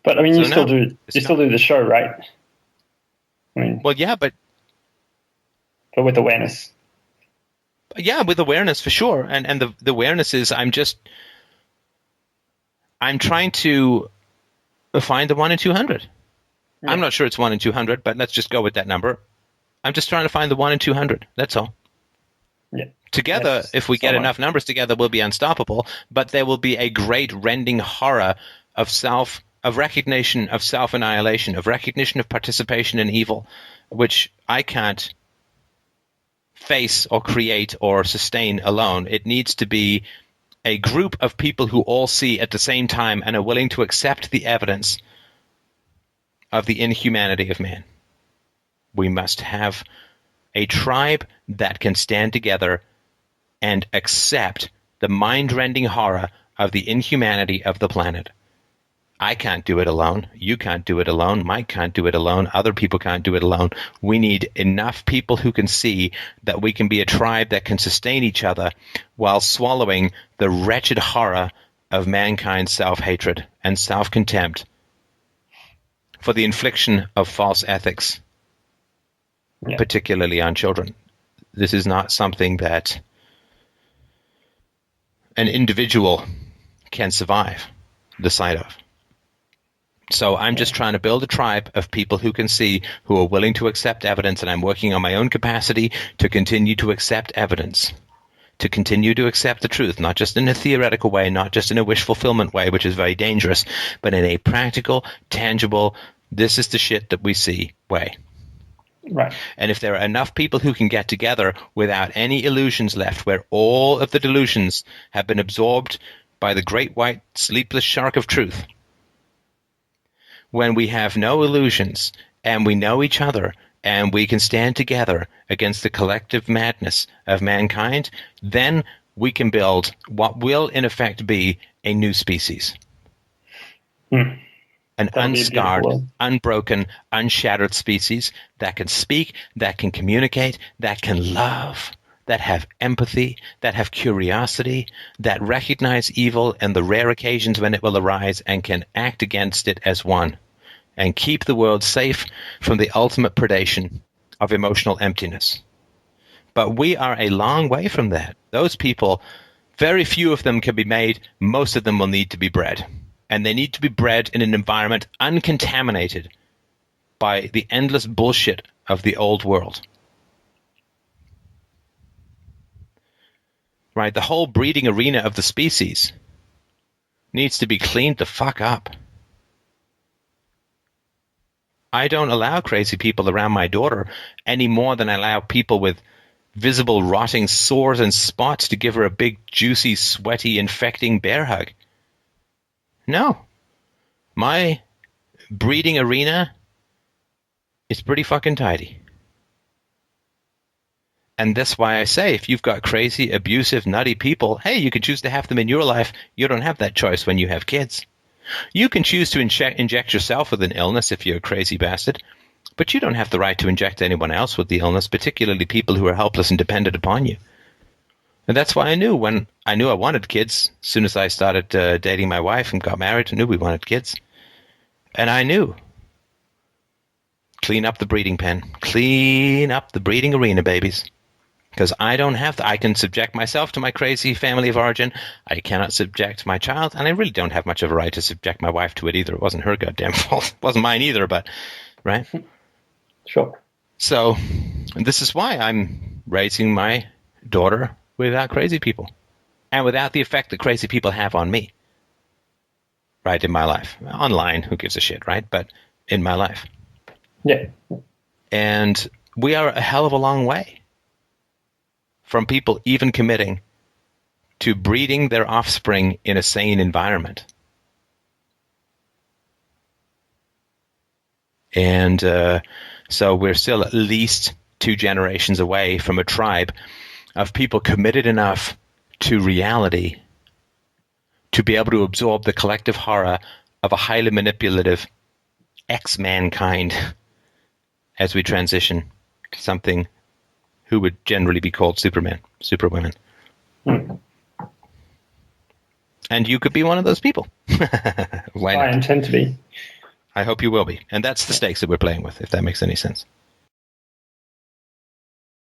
But I mean, So you still no, do the show, right? I mean, well, yeah, but with awareness. yeah, with awareness for sure. And the awareness is I'm trying to find the 1 in 200. Yeah. I'm not sure it's 1 in 200, but let's just go with that number. I'm just trying to find the 1 in 200. That's all. Yeah. Together, if we get enough numbers together, we'll be unstoppable, but there will be a great rending horror of recognition of self-annihilation, of recognition of participation in evil, which I can't face or create or sustain alone. It needs to be a group of people who all see at the same time and are willing to accept the evidence of the inhumanity of man. We must have a tribe that can stand together and accept the mind-rending horror of the inhumanity of the planet. I can't do it alone. You can't do it alone. Mike can't do it alone. Other people can't do it alone. We need enough people who can see that we can be a tribe that can sustain each other while swallowing the wretched horror of mankind's self-hatred and self-contempt for the infliction of false ethics, particularly on children. This is not something that an individual can survive the sight of. So I'm just trying to build a tribe of people who can see, who are willing to accept evidence, and I'm working on my own capacity to continue to accept evidence, to continue to accept the truth, not just in a theoretical way, not just in a wish fulfillment way, which is very dangerous, but in a practical, tangible, this is the shit that we see way. Right. And if there are enough people who can get together without any illusions left, where all of the delusions have been absorbed by the great white sleepless shark of truth, when we have no illusions and we know each other and we can stand together against the collective madness of mankind, then we can build what will in effect be a new species. An unscarred, unbroken, unshattered species that can speak, that can communicate, that can love, that have empathy, that have curiosity, that recognize evil and the rare occasions when it will arise and can act against it as one and keep the world safe from the ultimate predation of emotional emptiness. But we are a long way from that. Those people, very few of them can be made. Most of them will need to be bred. And they need to be bred in an environment uncontaminated by the endless bullshit of the old world. Right? The whole breeding arena of the species needs to be cleaned the fuck up. I don't allow crazy people around my daughter any more than I allow people with visible rotting sores and spots to give her a big, juicy, sweaty, infecting bear hug. No. My breeding arena is pretty fucking tidy. And that's why I say, if you've got crazy, abusive, nutty people, hey, you can choose to have them in your life. You don't have that choice when you have kids. You can choose to inject yourself with an illness if you're a crazy bastard, but you don't have the right to inject anyone else with the illness, particularly people who are helpless and dependent upon you. And that's why I knew I wanted kids. As soon as I started dating my wife and got married, I knew we wanted kids. And I knew. Clean up the breeding pen. Clean up the breeding arena, babies. Because I don't have to. I can subject myself to my crazy family of origin. I cannot subject my child, and I really don't have much of a right to subject my wife to it either. It wasn't her goddamn fault. It wasn't mine either, but, right? Sure. So, this is why I'm raising my daughter without crazy people. And without the effect that crazy people have on me. Right, in my life. Online, who gives a shit, right? But in my life. Yeah. And we are a hell of a long way from people even committing to breeding their offspring in a sane environment. And so we're still at least 2 generations away from a tribe of people committed enough to reality to be able to absorb the collective horror of a highly manipulative ex-mankind as we transition to something who would generally be called superwomen. And you could be one of those people. Why I not? intend to be. I hope you will be. And that's the stakes that we're playing with, if that makes any sense.